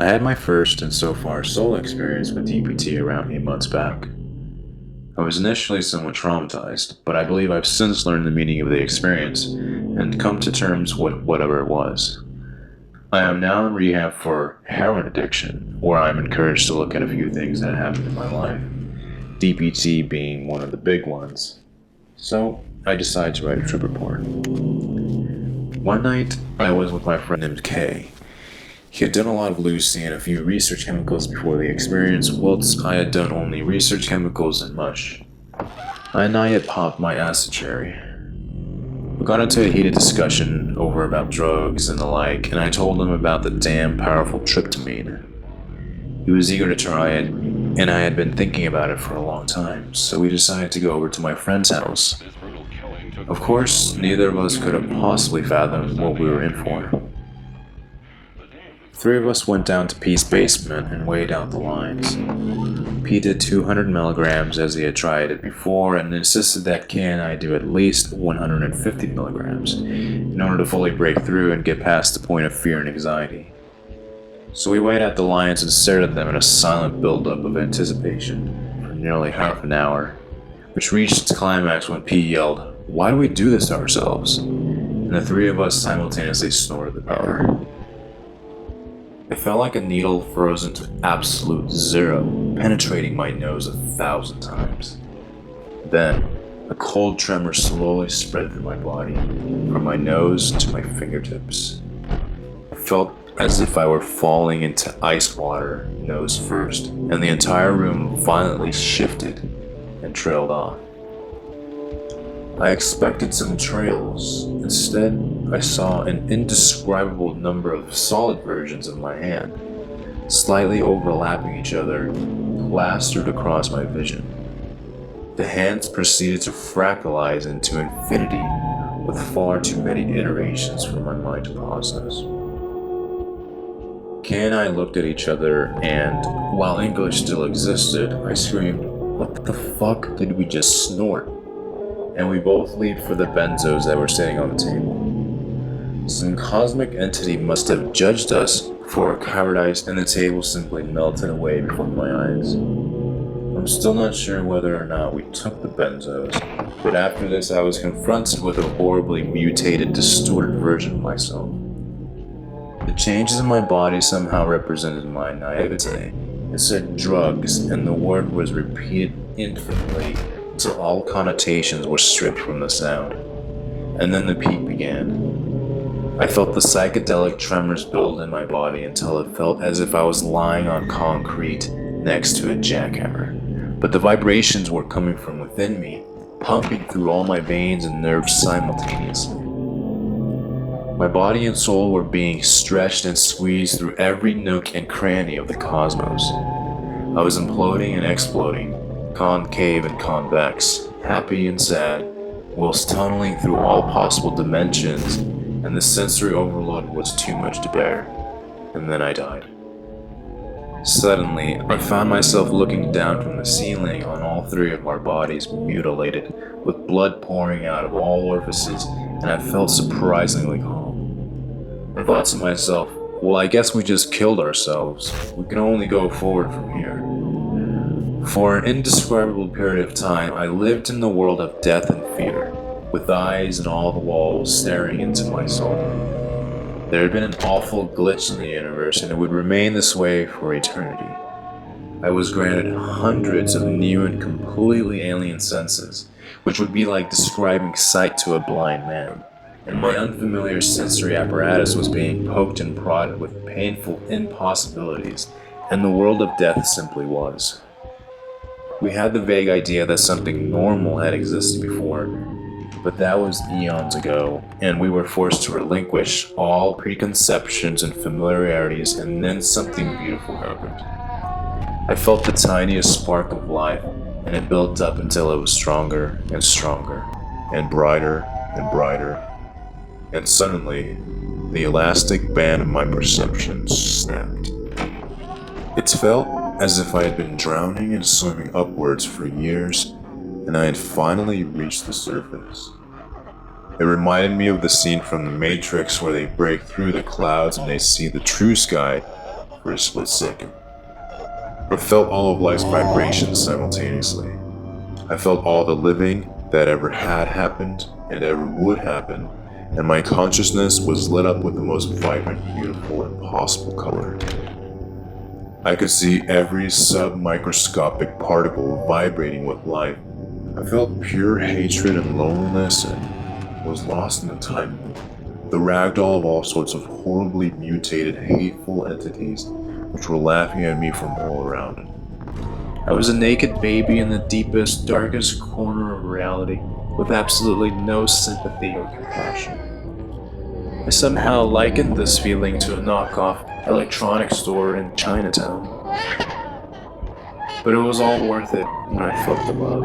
I had my first and so far solo experience with DPT around 8 months back. I was initially somewhat traumatized, but I believe I've since learned the meaning of the experience and come to terms with whatever it was. I am now in rehab for heroin addiction, where I'm encouraged to look at a few things that happened in my life, DPT being one of the big ones. So, I decided to write a trip report. One night, I was with my friend named Kay. He had done a lot of Lucy and a few research chemicals before the experience, whilst I had done only research chemicals and mush. I had not yet popped my acid cherry. We got into a heated discussion over about drugs and the like, and I told him about the damn powerful tryptamine. He was eager to try it, and I had been thinking about it for a long time, so we decided to go over to my friend's house. Of course, neither of us could have possibly fathomed what we were in for. Three of us went down to Pete's basement and weighed out the lines. Pete did 200 milligrams as he had tried it before and insisted that Kay and I do at least 150 milligrams in order to fully break through and get past the point of fear and anxiety. So we weighed out the lines and stared at them in a silent buildup of anticipation for nearly half an hour, which reached its climax when Pete yelled, "Why do we do this to ourselves?" And the three of us simultaneously snorted the power. It felt like a needle frozen to absolute zero, penetrating my nose 1,000 times. Then, a cold tremor slowly spread through my body, from my nose to my fingertips. I felt as if I were falling into ice water, nose first, and the entire room violently shifted and trailed off. I expected some trails. Instead, I saw an indescribable number of solid versions of my hand, slightly overlapping each other, plastered across my vision. The hands proceeded to fractalize into infinity, with far too many iterations for my mind to process. Kay and I looked at each other, and while English still existed, I screamed, "What the fuck did we just snort?" And we both leaped for the benzos that were sitting on the table. Some cosmic entity must have judged us for our cowardice, and the table simply melted away before my eyes. I'm still not sure whether or not we took the benzos, but after this I was confronted with a horribly mutated, distorted version of myself. The changes in my body somehow represented my naivete. It said drugs, and the word was repeated infinitely until all connotations were stripped from the sound. And then the peak began. I felt the psychedelic tremors build in my body until it felt as if I was lying on concrete next to a jackhammer. But the vibrations were coming from within me, pumping through all my veins and nerves simultaneously. My body and soul were being stretched and squeezed through every nook and cranny of the cosmos. I was imploding and exploding, concave and convex, happy and sad, whilst tunneling through all possible dimensions, and the sensory overload was too much to bear. And then I died. Suddenly, I found myself looking down from the ceiling on all three of our bodies mutilated, with blood pouring out of all orifices, and I felt surprisingly calm. I thought to myself, well, I guess we just killed ourselves. We can only go forward from here. For an indescribable period of time, I lived in the world of death and fear, with eyes in all the walls staring into my soul. There had been an awful glitch in the universe, and it would remain this way for eternity. I was granted hundreds of new and completely alien senses, which would be like describing sight to a blind man. And my unfamiliar sensory apparatus was being poked and prodded with painful impossibilities, and the world of death simply was. We had the vague idea that something normal had existed before, but that was eons ago, and we were forced to relinquish all preconceptions and familiarities, and then something beautiful happened. I felt the tiniest spark of life, and it built up until it was stronger and stronger, and brighter and brighter. And suddenly, the elastic band of my perceptions snapped. It felt as if I had been drowning and swimming upwards for years, and I had finally reached the surface. It reminded me of the scene from The Matrix where they break through the clouds and they see the true sky for a split second. I felt all of life's vibrations simultaneously. I felt all the living that ever had happened and ever would happen, and my consciousness was lit up with the most vibrant, beautiful, and possible color. I could see every submicroscopic particle vibrating with life. I felt pure hatred and loneliness and was lost in a time loop. The ragdoll of all sorts of horribly mutated, hateful entities which were laughing at me from all around. I was a naked baby in the deepest, darkest corner of reality, with absolutely no sympathy or compassion. I somehow likened this feeling to a knockoff electronics store in Chinatown. But it was all worth it when I felt the love.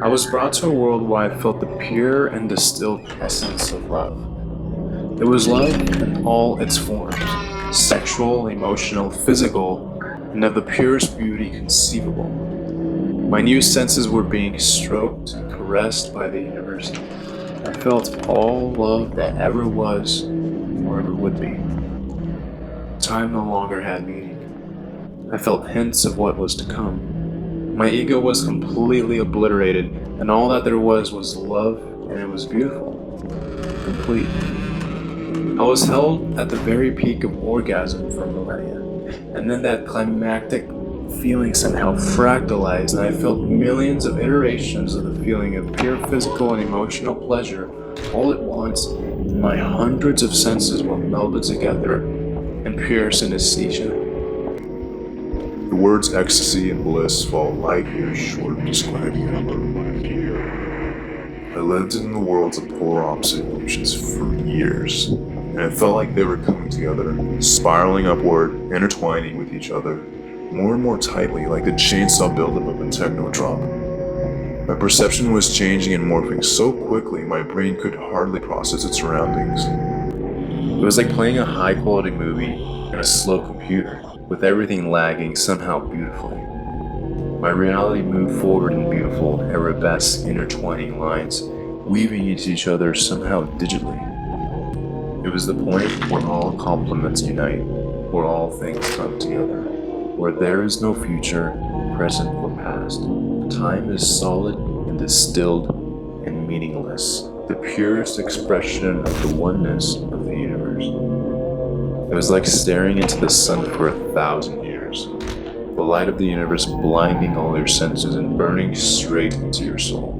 I was brought to a world where I felt the pure and distilled essence of love. It was love in all its forms, sexual, emotional, physical, and of the purest beauty conceivable. My new senses were being stroked and caressed by the universe. I felt all love that ever was or ever would be. Time no longer had meaning. I felt hints of what was to come. My ego was completely obliterated, and all that there was love, and it was beautiful. Complete. I was held at the very peak of orgasm for millennia, and then that climactic feeling somehow fractalized, and I felt millions of iterations of the feeling of pure physical and emotional pleasure all at once, and my hundreds of senses were melded together in pure synesthesia. The words ecstasy and bliss fall light years short of describing it. I lived in the worlds of polar opposite emotions for years, and it felt like they were coming together, spiraling upward, intertwining with each other, more and more tightly, like the chainsaw buildup of a techno drop. My perception was changing and morphing so quickly my brain could hardly process its surroundings. It was like playing a high-quality movie in a slow computer, with everything lagging somehow beautifully. My reality moved forward in beautiful, arabesque, intertwining lines, weaving into each other somehow digitally. It was the point where all complements unite, where all things come together, where there is no future, present, or past. Time is solid and distilled and meaningless, the purest expression of the oneness of the universe. It was like staring into the sun for 1,000 years, the light of the universe blinding all your senses and burning straight into your soul.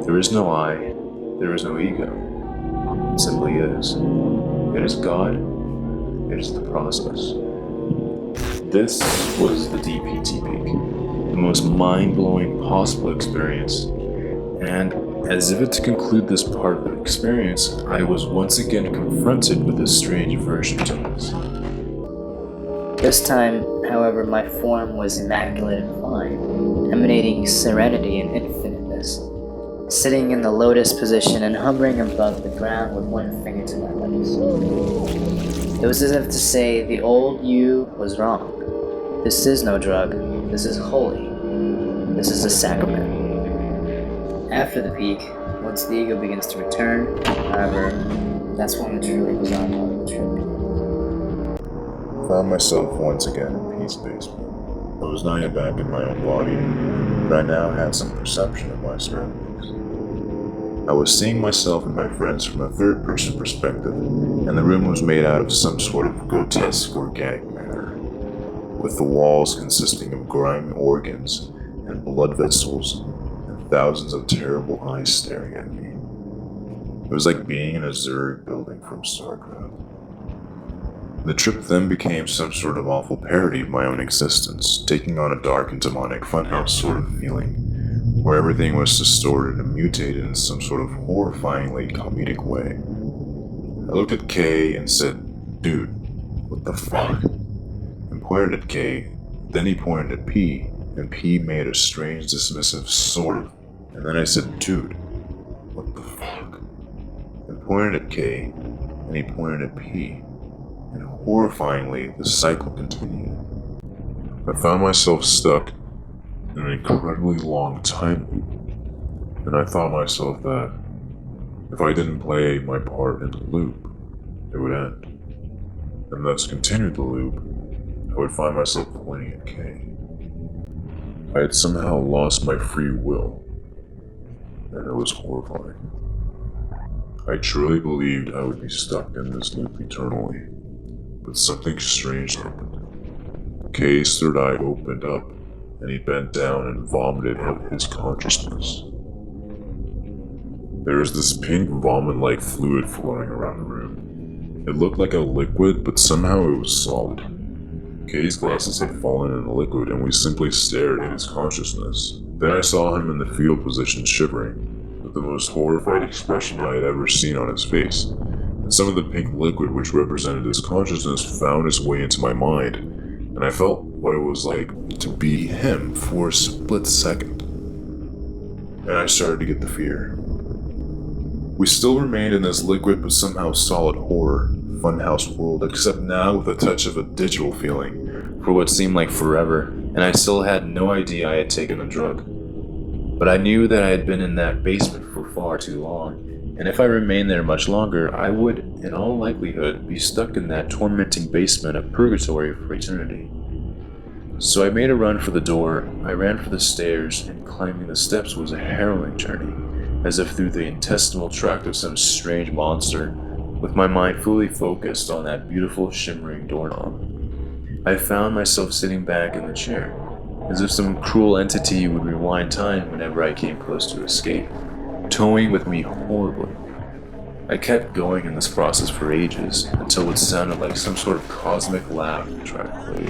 There is no I, there is no ego. It simply is. It is God, it is the process. This was the DPT peak, the most mind-blowing possible experience, and as if to conclude this part of the experience, I was once again confronted with a strange aversion to this. This time, however, my form was immaculate and fine, emanating serenity and infiniteness, sitting in the lotus position and hovering above the ground with one finger to my lips. It was as if to say, the old you was wrong. This is no drug. This is holy. This is a sacrament. After the peak, once the ego begins to return, however, that's when the truly bizarre part of the trip begins. I found myself once again in Pete's basement. I was not yet back in my own body, but I now had some perception of my surroundings. I was seeing myself and my friends from a third-person perspective, and the room was made out of some sort of grotesque organic matter, with the walls consisting of grimy organs and blood vessels, and thousands of terrible eyes staring at me. It was like being in a Zurich building from StarCraft. The trip then became some sort of awful parody of my own existence, taking on a dark and demonic funhouse sort of feeling, where everything was distorted and mutated in some sort of horrifyingly comedic way. I looked at Kay and said, "Dude, what the fuck?" And pointed at Kay, then he pointed at P, and P made a strange dismissive sort of, and then I said, "Dude, what the fuck?" And pointed at Kay, and he pointed at P, and horrifyingly the cycle continued. I found myself stuck in an incredibly long time loop, and I thought myself that if I didn't play my part in the loop, it would end. and thus continued the loop, I would find myself pointing at Kay. I had somehow lost my free will, and it was horrifying. I truly believed I would be stuck in this loop eternally, but something strange happened. Kay's third eye opened up, and he bent down and vomited out his consciousness. There was this pink vomit-like fluid floating around the room. It looked like a liquid, but somehow it was solid. Kay's glasses had fallen in the liquid, and we simply stared at his consciousness. Then I saw him in the fetal position shivering, with the most horrified expression I had ever seen on his face. And some of the pink liquid which represented his consciousness found its way into my mind, and I felt what it was like to be him for a split second. And I started to get the fear. We still remained in this liquid but somehow solid horror, funhouse world, except now with a touch of a digital feeling, for what seemed like forever, and I still had no idea I had taken the drug. But I knew that I had been in that basement for far too long, and if I remained there much longer, I would, in all likelihood, be stuck in that tormenting basement of purgatory for eternity. So I made a run for the door, I ran for the stairs, and climbing the steps was a harrowing journey, as if through the intestinal tract of some strange monster, with my mind fully focused on that beautiful shimmering doorknob. I found myself sitting back in the chair, as if some cruel entity would rewind time whenever I came close to escape, toying with me horribly. I kept going in this process for ages, until it sounded like some sort of cosmic laugh tried to play.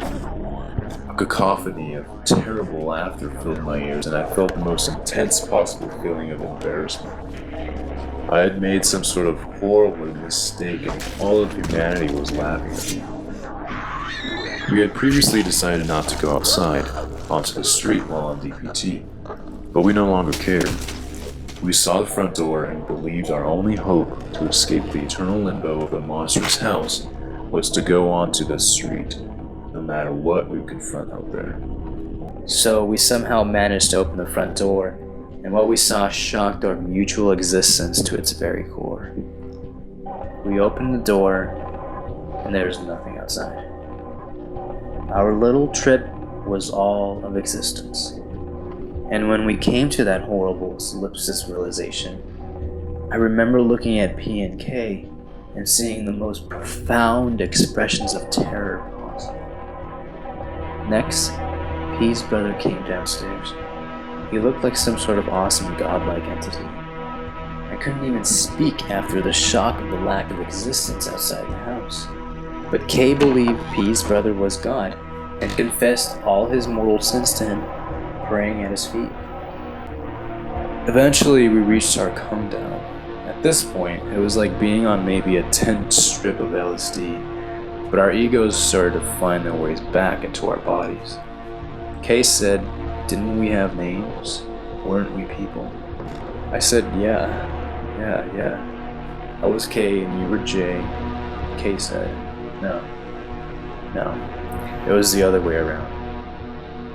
A cacophony of terrible laughter filled my ears, and I felt the most intense possible feeling of embarrassment. I had made some sort of horrible mistake, and all of humanity was laughing at me. We had previously decided not to go outside, onto the street while on DPT, but we no longer cared. We saw the front door and believed our only hope to escape the eternal limbo of the monstrous house was to go onto the street, no matter what we would confront out there. So we somehow managed to open the front door, and what we saw shocked our mutual existence to its very core. We opened the door, and there was nothing outside. Our little trip was all of existence. And when we came to that horrible solipsis realization, I remember looking at P and K and seeing the most profound expressions of terror possible. Next, P's brother came downstairs. He looked like some sort of awesome godlike entity. I couldn't even speak after the shock of the lack of existence outside the house. But K believed P's brother was God and confessed all his mortal sins to him, praying at his feet. Eventually, we reached our come down. At this point, it was like being on maybe a 10 strip of LSD, but our egos started to find their ways back into our bodies. Kay said, "Didn't we have names? Weren't we people?" I said, yeah. I was K and you were J. Kay said, no. It was the other way around.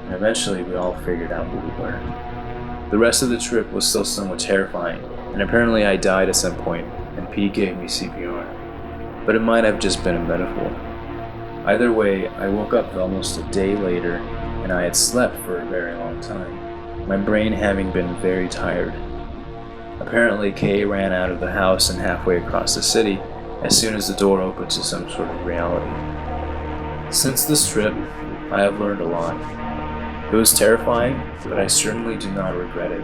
And eventually we all figured out who we were. The rest of the trip was still somewhat terrifying, and apparently I died at some point, and P gave me CPR. But it might have just been a metaphor. Either way, I woke up almost a day later, and I had slept for a very long time, my brain having been very tired. Apparently Kay ran out of the house and halfway across the city as soon as the door opened to some sort of reality. Since this trip, I have learned a lot. It was terrifying, but I certainly do not regret it,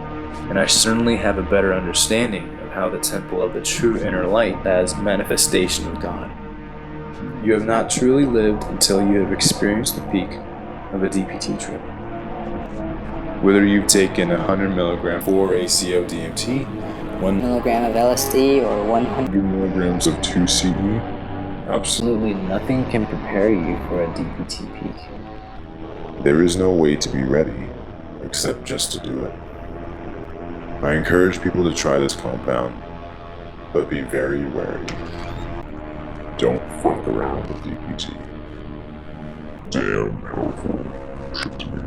and I certainly have a better understanding of how the temple of the true inner light as manifestation of God. You have not truly lived until you have experienced the peak of a DPT trip. Whether you've taken 100 milligrams or ACO DMT, 1 milligram of LSD or 100 milligrams of 2CE, absolutely nothing can prepare you for a DPT peak. there is no way to be ready except just to do it. I encourage people to try this compound, but be very wary. Don't fuck around with DPT. Damn powerful shit to me.